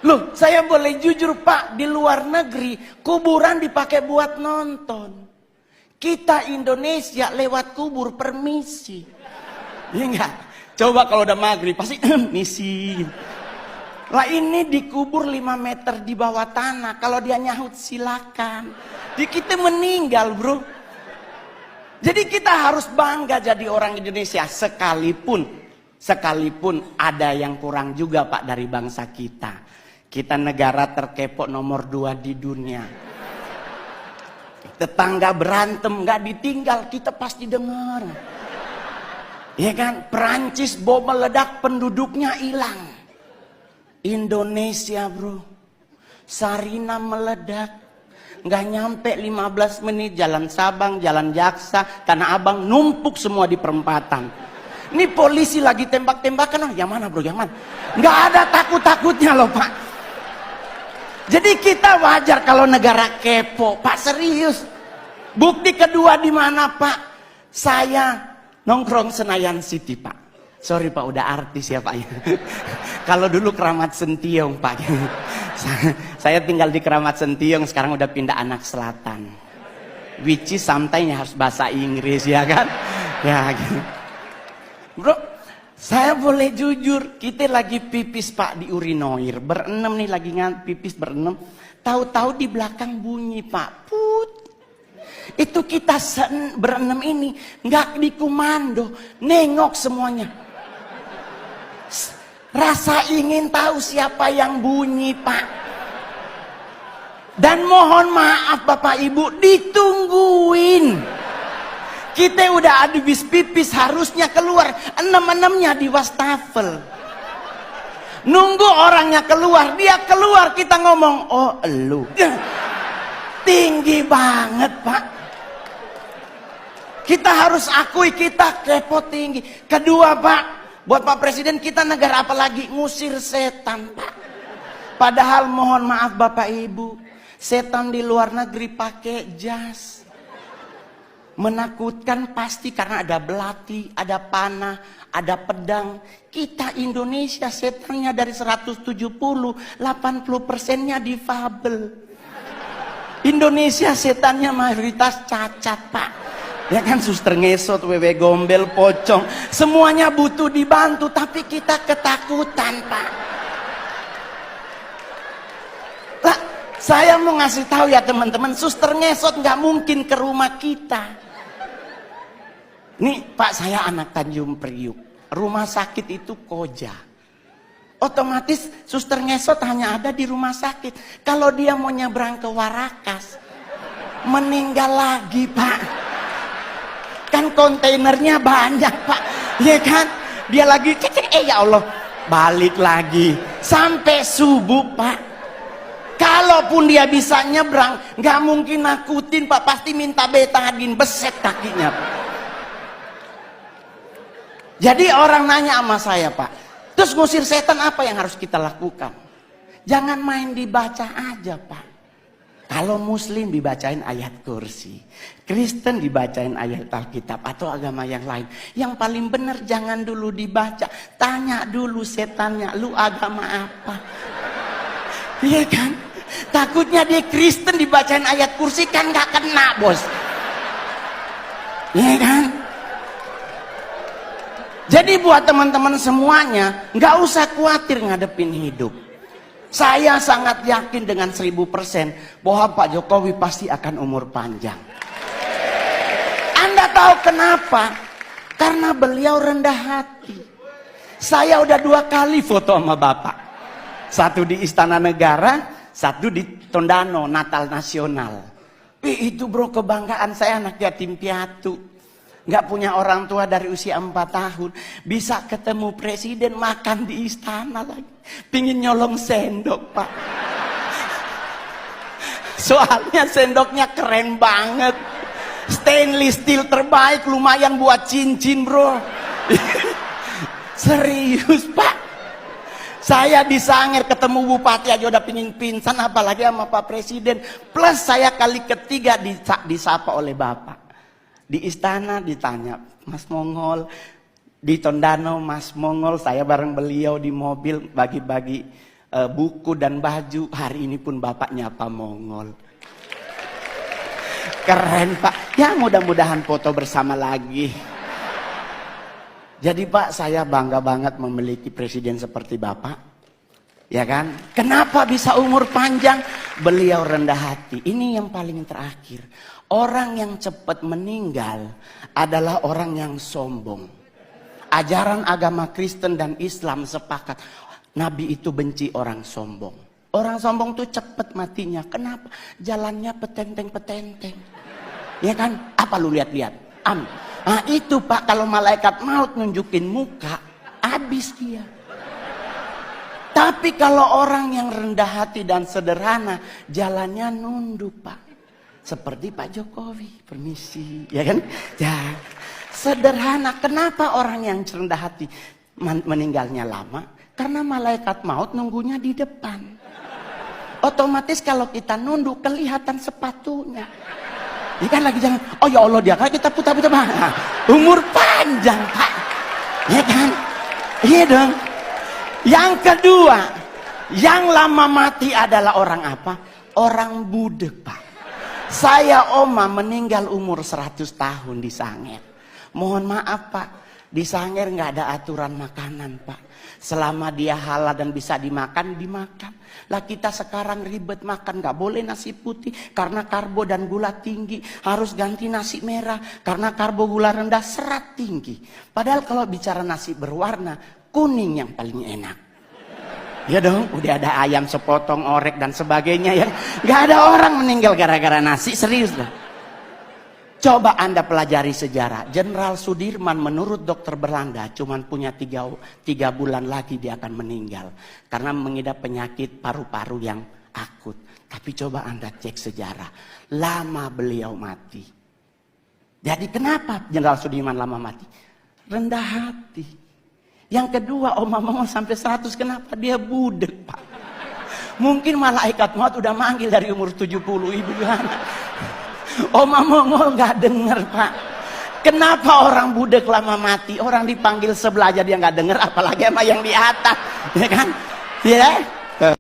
Loh, saya boleh jujur Pak, di luar negeri kuburan dipakai buat nonton. Kita Indonesia lewat kubur permisi. Iya enggak? Coba kalau udah maghrib pasti misi. Lah ini dikubur 5 meter di bawah tanah. Kalau dia nyahut silakan. Di kita meninggal bro. Jadi kita harus bangga jadi orang Indonesia. Sekalipun ada yang kurang juga Pak dari bangsa kita. Kita negara terkepo nomor 2 di dunia. Tetangga berantem gak ditinggal, kita pasti dengar. Ya kan, Perancis bom meledak penduduknya hilang. Indonesia bro, Sarina meledak, nggak nyampe 15 menit jalan Sabang, jalan Jaksa, Tanah Abang numpuk semua di perempatan. Ini polisi lagi tembak-tembakan, yang mana bro, yang mana? Nggak ada takut-takutnya loh Pak. Jadi kita wajar kalau negara kepo, Pak serius. Bukti kedua di mana Pak? Saya nongkrong Senayan City Pak. Sorry Pak, udah artis ya Pak. Kalau dulu Keramat Sentiong Pak. Saya tinggal di Keramat Sentiong, sekarang udah pindah Anak Selatan. Which is sometimes harus bahasa Inggris ya kan? Ya gitu. Bro, saya boleh jujur, kita lagi pipis Pak di urinoir. Berenam nih lagi pipis berenam. Tahu-tahu di belakang bunyi Pak. Put. Itu kita berenam ini nggak dikomando, nengok semuanya. Rasa ingin tahu siapa yang bunyi Pak. Dan mohon maaf Bapak Ibu, ditungguin. Kita udah habis pipis, harusnya keluar. 6-6-nya di wastafel. Nunggu orangnya keluar, dia keluar kita ngomong, oh elu. Tinggi banget Pak. Kita harus akui kita kepo tinggi. Kedua Pak, buat Pak Presiden, kita negara apa lagi? Ngusir setan Pak. Padahal mohon maaf Bapak Ibu, setan di luar negeri pakai jas. Menakutkan pasti karena ada belati, ada panah, ada pedang. Kita Indonesia setannya dari 170, 80%-nya difabel. Indonesia setannya mayoritas cacat Pak. Ya kan, suster ngesot, wewe gombel, pocong. Semuanya butuh dibantu, tapi kita ketakutan Pak. Lah, saya mau ngasih tahu ya teman-teman, suster ngesot nggak mungkin ke rumah kita. Nih Pak, saya anak Tanjung Priuk. Rumah sakit itu Koja. Otomatis suster ngesot hanya ada di rumah sakit. Kalau dia mau nyebrang ke Warakas, meninggal lagi Pak. Kan kontainernya banyak Pak. Ya kan? Dia lagi cek, ya Allah, balik lagi. Sampai subuh Pak. Kalaupun dia bisa nyebrang, nggak mungkin nakutin Pak. Pasti minta betadin, beset kakinya Pak. Jadi orang nanya sama saya Pak, terus ngusir setan apa yang harus kita lakukan? Jangan main dibaca aja Pak. Kalau Muslim dibacain ayat kursi, Kristen dibacain ayat Alkitab atau agama yang lain. Yang paling benar jangan dulu dibaca, tanya dulu setannya, lu agama apa? Iya kan? Takutnya dia Kristen dibacain ayat kursi kan gak kena bos. Iya kan? Jadi buat teman-teman semuanya, nggak usah khawatir ngadepin hidup. Saya sangat yakin dengan 1000% bahwa Pak Jokowi pasti akan umur panjang. Anda tahu kenapa? Karena beliau rendah hati. Saya udah 2 kali foto sama Bapak. Satu di Istana Negara, satu di Tondano, Natal Nasional. Itu bro, kebanggaan saya, anak yatim piatu. Nggak punya orang tua dari usia 4 tahun. Bisa ketemu presiden, makan di istana lagi. Pingin nyolong sendok Pak. Soalnya sendoknya keren banget. Stainless steel terbaik, lumayan buat cincin bro. Serius Pak. Saya di Sangir ketemu bupati aja udah pingin pingsan, apalagi sama Pak Presiden. Plus saya kali ketiga disapa oleh Bapak. Di istana ditanya, Mas Mongol. Di Tondano, Mas Mongol. Saya bareng beliau di mobil bagi-bagi buku dan baju. Hari ini pun Bapak nyapa Mongol. Keren Pak. Ya mudah-mudahan foto bersama lagi. Jadi Pak, saya bangga banget memiliki presiden seperti Bapak. Ya kan? Kenapa bisa umur panjang? Beliau rendah hati. Ini yang paling terakhir. Orang yang cepat meninggal adalah orang yang sombong. Ajaran agama Kristen dan Islam sepakat. Nabi itu benci orang sombong. Orang sombong tuh cepat matinya. Kenapa? Jalannya petenteng-petenteng. Ya kan? Apa lu lihat-lihat? Nah itu Pak, kalau malaikat maut nunjukin muka, habis dia. Tapi kalau orang yang rendah hati dan sederhana, jalannya nunduk Pak. Seperti Pak Jokowi, permisi, ya kan? Ya, sederhana. Kenapa orang yang rendah hati meninggalnya lama? Karena malaikat maut nunggunya di depan. Otomatis kalau kita nunduk, kelihatan sepatunya. Ini kan lagi jangan, oh ya Allah dia kan kita putar-putar. Nah, umur panjang Pak. Ya kan? Iya dong. Yang kedua, yang lama mati adalah orang apa? Orang budek Pak. Saya oma meninggal umur 100 tahun di Sangir. Mohon maaf Pak, di Sangir nggak ada aturan makanan Pak. Selama dia halal dan bisa dimakan, dimakan. Lah kita sekarang ribet makan, nggak boleh nasi putih karena karbo dan gula tinggi. Harus ganti nasi merah karena karbo gula rendah, serat tinggi. Padahal kalau bicara nasi berwarna, kuning yang paling enak. Ya dong, udah ada ayam sepotong, orek dan sebagainya ya. Nggak ada orang meninggal gara-gara nasi, serius lah. Coba Anda pelajari sejarah. Jenderal Sudirman menurut dokter Belanda cuma punya 3 bulan lagi dia akan meninggal. Karena mengidap penyakit paru-paru yang akut. Tapi coba Anda cek sejarah. Lama beliau mati. Jadi kenapa Jenderal Sudirman lama mati? Rendah hati. Yang kedua, Oma Mongol sampai 100. Kenapa? Dia budek Pak. Mungkin malaikat maut udah manggil dari umur 70. Ibu Yohana. Oma Mongol nggak denger Pak. Kenapa orang budek lama mati? Orang dipanggil sebelah aja dia nggak denger, apalagi sama yang di atas, ya kan? Ya.